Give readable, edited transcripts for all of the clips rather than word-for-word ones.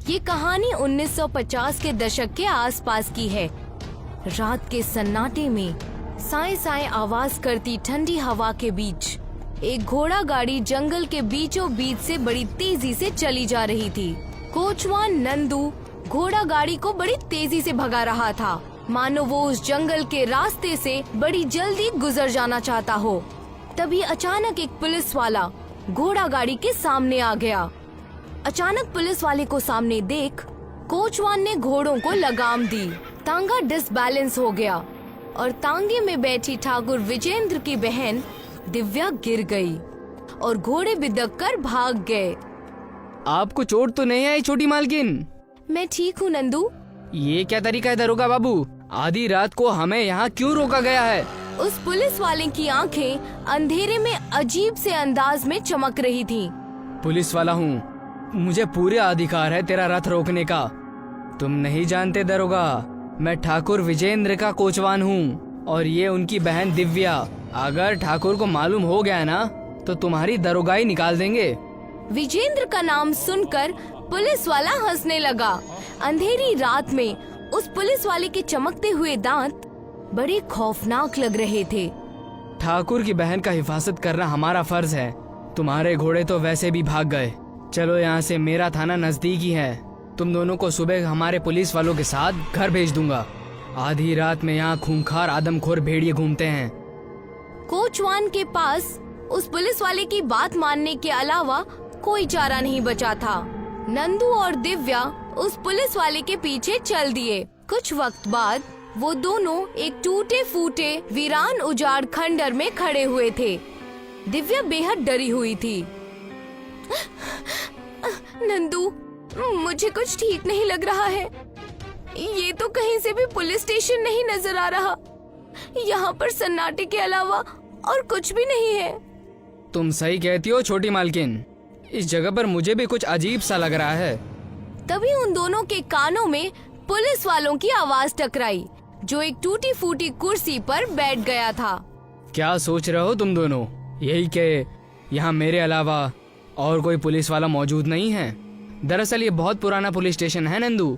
ये कहानी 1950 के दशक के आसपास की है। रात के सन्नाटे में साए साए आवाज करती ठंडी हवा के बीच एक घोड़ा गाड़ी जंगल के बीचों बीच से बड़ी तेजी से चली जा रही थी। कोचवान नंदू घोड़ा गाड़ी को बड़ी तेजी से भगा रहा था, मानो वो उस जंगल के रास्ते से बड़ी जल्दी गुजर जाना चाहता हो। तभी अचानक एक पुलिस वाला घोड़ा गाड़ी के सामने आ गया। अचानक पुलिस वाले को सामने देख कोचवान ने घोड़ों को लगाम दी। तांगा डिसबैलेंस हो गया और तांगे में बैठी ठाकुर विजेंद्र की बहन दिव्या गिर गई और घोड़े बिदक कर भाग गए। आपको चोट तो नहीं आई छोटी मालकिन? मैं ठीक हूँ नंदू। ये क्या तरीका है दरोगा बाबू? आधी रात को हमें यहाँ क्यों रोका गया है? उस पुलिस वाले की आंखें अंधेरे में अजीब से अंदाज में चमक रही थीं। पुलिस वाला हूँ, मुझे पूरे अधिकार है तेरा रथ रोकने का। तुम नहीं जानते दरोगा, मैं ठाकुर विजेंद्र का कोचवान हूँ और ये उनकी बहन दिव्या। अगर ठाकुर को मालूम हो गया ना तो तुम्हारी दरोगाई निकाल देंगे। विजेंद्र का नाम सुनकर पुलिस वाला हंसने लगा। अंधेरी रात में उस पुलिस वाले के चमकते हुए दांत बड़े खौफनाक लग रहे थे। ठाकुर की बहन का हिफाजत करना हमारा फर्ज है। तुम्हारे घोड़े तो वैसे भी भाग गए। चलो यहाँ से, मेरा थाना नजदीक ही है। तुम दोनों को सुबह हमारे पुलिस वालों के साथ घर भेज दूंगा। आधी रात में यहाँ खूंखार आदमखोर भेड़िए घूमते हैं। कोचवान के पास उस पुलिस वाले की बात मानने के अलावा कोई चारा नहीं बचा था। नंदू और दिव्या उस पुलिस वाले के पीछे चल दिए। कुछ वक्त बाद वो दोनों एक टूटे फूटे वीरान उजाड़ खंडर में खड़े हुए थे। दिव्या बेहद डरी हुई थी। नंदू, मुझे कुछ ठीक नहीं लग रहा है। ये तो कहीं से भी पुलिस स्टेशन नहीं नजर आ रहा। यहाँ पर सन्नाटे के अलावा और कुछ भी नहीं है। तुम सही कहती हो छोटी मालकिन, इस जगह पर मुझे भी कुछ अजीब सा लग रहा है। तभी उन दोनों के कानों में पुलिस वालों की आवाज टकराई, जो एक टूटी फूटी कुर्सी पर बैठ गया था। क्या सोच रहे हो तुम दोनों? यही के यहाँ मेरे अलावा और कोई पुलिस वाला मौजूद नहीं है? दरअसल ये बहुत पुराना पुलिस स्टेशन है नंदू।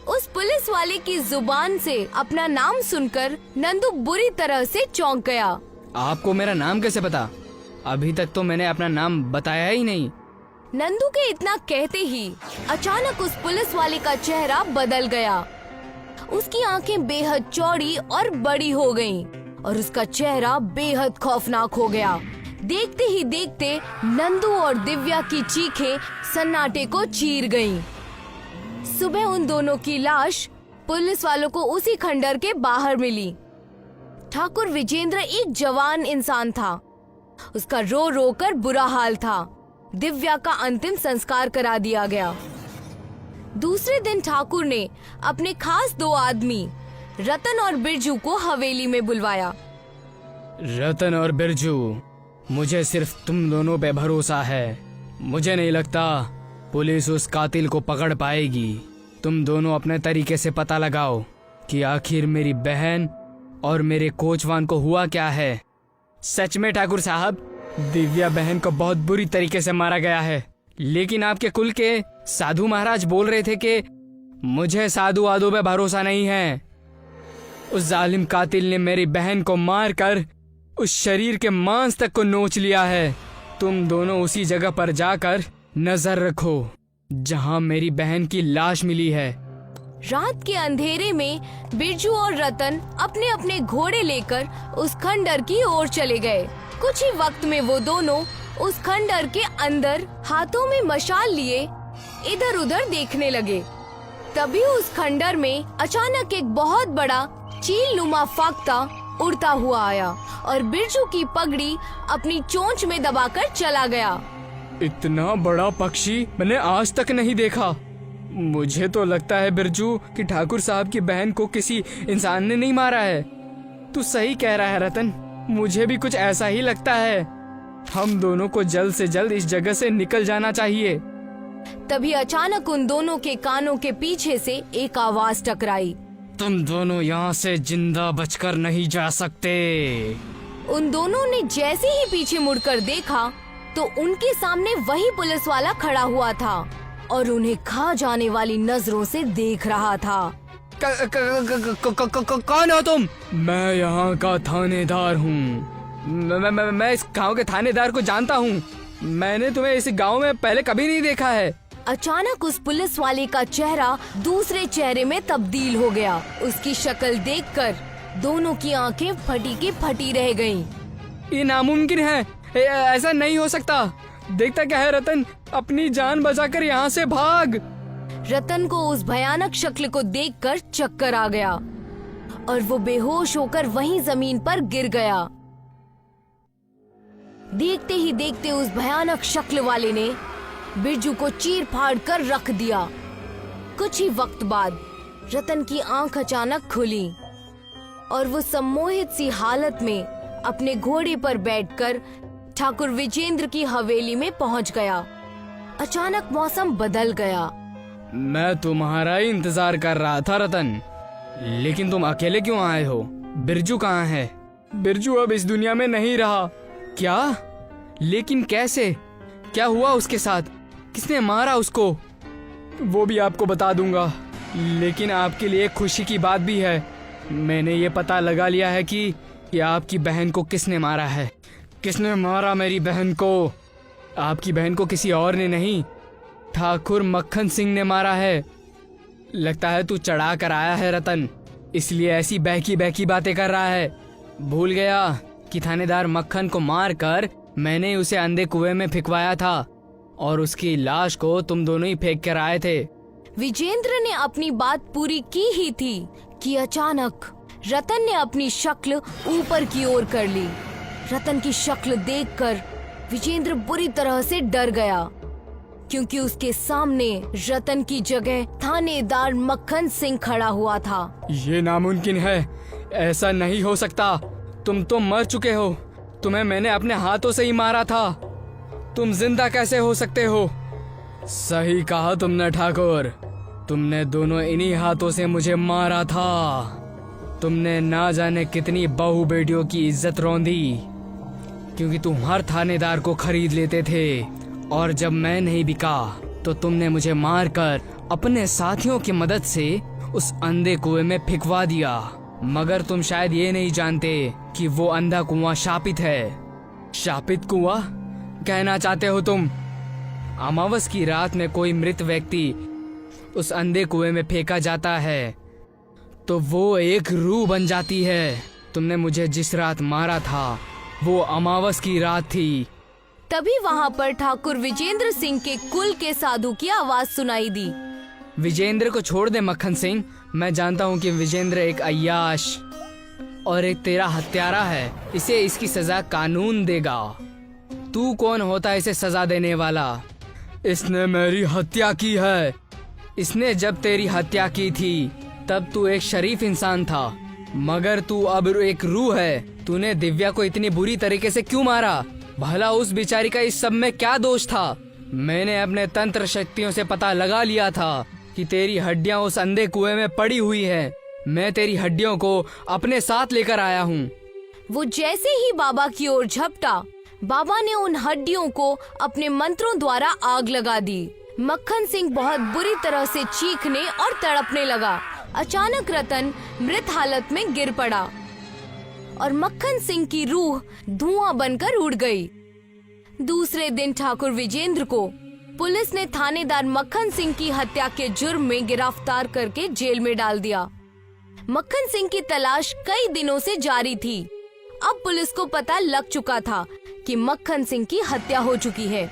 उस पुलिस वाले की जुबान से अपना नाम सुनकर नंदू बुरी तरह से चौंक गया। आपको मेरा नाम कैसे पता? अभी तक तो मैंने अपना नाम बताया ही नहीं। नंदू के इतना कहते ही अचानक उस पुलिस वाले का चेहरा बदल गया। उसकी आंखें बेहद चौड़ी और बड़ी हो गईं और उसका चेहरा बेहद खौफनाक हो गया। देखते ही देखते नंदू और दिव्या की चीखें सन्नाटे को चीर गईं। सुबह उन दोनों की लाश पुलिस वालों को उसी खंडर के बाहर मिली। ठाकुर विजेंद्र एक जवान इंसान था। उसका रो रो कर बुरा हाल था। दिव्या का अंतिम संस्कार करा दिया गया। दूसरे दिन ठाकुर ने अपने खास दो आदमी रतन और बिरजू को हवेली में बुलवाया। रतन और बिरजू, मुझे सिर्फ तुम दोनों पे भरोसा है। मुझे नहीं लगता पुलिस उस कातिल को पकड़ पाएगी। तुम दोनों अपने तरीके से पता लगाओ कि आखिर मेरी बहन और मेरे कोचवान को हुआ क्या है। सच में ठाकुर साहब, दिव्या बहन को बहुत बुरी तरीके से मारा गया है, लेकिन आपके कुल के साधु महाराज बोल रहे थे कि मुझे साधु वादों पे भरोसा नहीं है। उस जालिम कातिल ने मेरी बहन को मारकर उस शरीर के मांस तक को नोच लिया है। तुम दोनों उसी जगह पर जाकर नजर रखो जहां मेरी बहन की लाश मिली है। रात के अंधेरे में बिरजू और रतन अपने अपने घोड़े लेकर उस खंडर की ओर चले गए। कुछ ही वक्त में वो दोनों उस खंडर के अंदर हाथों में मशाल लिए इधर उधर देखने लगे। तभी उस खंडर में अचानक एक बहुत बड़ा चील नुमा फख्ता उड़ता हुआ आया और बिरजू की पगड़ी अपनी चोंच में दबाकर चला गया। इतना बड़ा पक्षी मैंने आज तक नहीं देखा। मुझे तो लगता है बिरजू कि ठाकुर साहब की बहन को किसी इंसान ने नहीं मारा है। तू सही कह रहा है रतन, मुझे भी कुछ ऐसा ही लगता है। हम दोनों को जल्द से जल्द इस जगह से निकल जाना चाहिए। तभी अचानक उन दोनों के कानों के पीछे से एक आवाज टकराई। तुम दोनों यहाँ से जिंदा बचकर नहीं जा सकते। उन दोनों ने जैसे ही पीछे मुड़कर देखा तो उनके सामने वही पुलिस वाला खड़ा हुआ था। और उन्हें खा जाने वाली नजरों से देख रहा था। कौन हो तुम? मैं यहाँ का थानेदार हूँ। मैं इस गांव के थानेदार को जानता हूँ। मैंने तुम्हें इस गांव में पहले कभी नहीं देखा है। अचानक उस पुलिस वाले का चेहरा दूसरे चेहरे में तब्दील हो गया। उसकी शक्ल देखकर दोनों की आंखें फटी की फटी रह गईं। ये नामुमकिन है, ऐसा नहीं हो सकता। देखता क्या है रतन, अपनी जान बचाकर यहाँ से भाग। रतन को उस भयानक शक्ल को देखकर चक्कर आ गया और वो बेहोश होकर वहीं जमीन पर गिर गया। देखते ही देखते उस भयानक शक्ल वाले ने बिरजू को चीर फाड़ कर रख दिया। कुछ ही वक्त बाद रतन की आंख अचानक खुली और वो सम्मोहित सी हालत में अपने घोड़े पर बैठकर ठाकुर विजेंद्र की हवेली में पहुंच गया। अचानक मौसम बदल गया। मैं तुम्हारा ही इंतजार कर रहा था रतन, लेकिन तुम अकेले क्यों आए हो? बिरजू कहाँ है? बिरजू अब इस दुनिया में नहीं रहा। क्या? लेकिन कैसे? क्या हुआ उसके साथ? किसने मारा उसको? वो भी आपको बता दूंगा, लेकिन आपके लिए खुशी की बात भी है। मैंने ये पता लगा लिया है कि आपकी बहन को किसने मारा है। किसने मारा मेरी बहन को? आपकी बहन को किसी और ने नहीं, ठाकुर मक्खन सिंह ने मारा है। लगता है तू चढ़ा कर आया है रतन, इसलिए ऐसी बहकी बहकी बातें कर रहा है। भूल गया कि थानेदार मक्खन को मारकर मैंने उसे अंधे कुएं में फेंकवाया था और उसकी लाश को तुम दोनों ही फेंक कर आए थे। विजेंद्र ने अपनी बात पूरी की ही थी कि अचानक रतन ने अपनी शक्ल ऊपर की ओर कर ली। रतन की शक्ल देखकर विजेंद्र बुरी तरह से डर गया, क्योंकि उसके सामने रतन की जगह थानेदार मक्खन सिंह खड़ा हुआ था। ये नामुमकिन है, ऐसा नहीं हो सकता। तुम तो मर चुके हो, तुम्हें मैंने अपने हाथों से ही मारा था। तुम जिंदा कैसे हो सकते हो? सही कहा तुमने ठाकुर, तुमने दोनों इन्हीं हाथों से मुझे मारा था। तुमने ना जाने कितनी बहू बेटियों की इज्जत रौंदी, क्योंकि तुम हर थानेदार को खरीद लेते थे, और जब मैं नहीं बिका तो तुमने मुझे मारकर अपने साथियों की मदद से उस अंधे कुएं में फेंकवा दिया। मगर तुम शायद ये नहीं जानते कि वो अंधा कुआं शापित है। शापित कुआं कहना चाहते हो तुम? अमावस की रात में कोई मृत व्यक्ति उस अंधे कुएं में फेंका जाता है तो वो एक रूह बन जाती है। तुमने मुझे जिस रात मारा था वो अमावस की रात थी। तभी वहाँ पर ठाकुर विजेंद्र सिंह के कुल के साधु की आवाज सुनाई दी। विजेंद्र को छोड़ दे मक्खन सिंह, मैं जानता हूँ कि विजेंद्र एक अय्याश और एक तेरा हत्यारा है। इसे इसकी सजा कानून देगा। तू कौन होता है इसे सजा देने वाला? इसने मेरी हत्या की है। इसने जब तेरी हत्या की थी तब तू एक शरीफ इंसान था, मगर तू अब एक रूह है। तूने दिव्या को इतनी बुरी तरीके से क्यों मारा? भला उस बेचारी का इस सब में क्या दोष था? मैंने अपने तंत्र शक्तियों से पता लगा लिया था कि तेरी हड्डियां उस अंधे कुएं में पड़ी हुई हैं। मैं तेरी हड्डियों को अपने साथ लेकर आया हूँ। वो जैसे ही बाबा की ओर झपटा, बाबा ने उन हड्डियों को अपने मंत्रों द्वारा आग लगा दी। मक्खन सिंह बहुत बुरी तरह से चीखने और तड़पने लगा। अचानक रतन मृत हालत में गिर पड़ा और मक्खन सिंह की रूह धुआं बनकर उड़ गई। दूसरे दिन ठाकुर विजेंद्र को पुलिस ने थानेदार मक्खन सिंह की हत्या के जुर्म में गिरफ्तार करके जेल में डाल दिया। मक्खन सिंह की तलाश कई दिनों से जारी थी। अब पुलिस को पता लग चुका था कि मक्खन सिंह की हत्या हो चुकी है।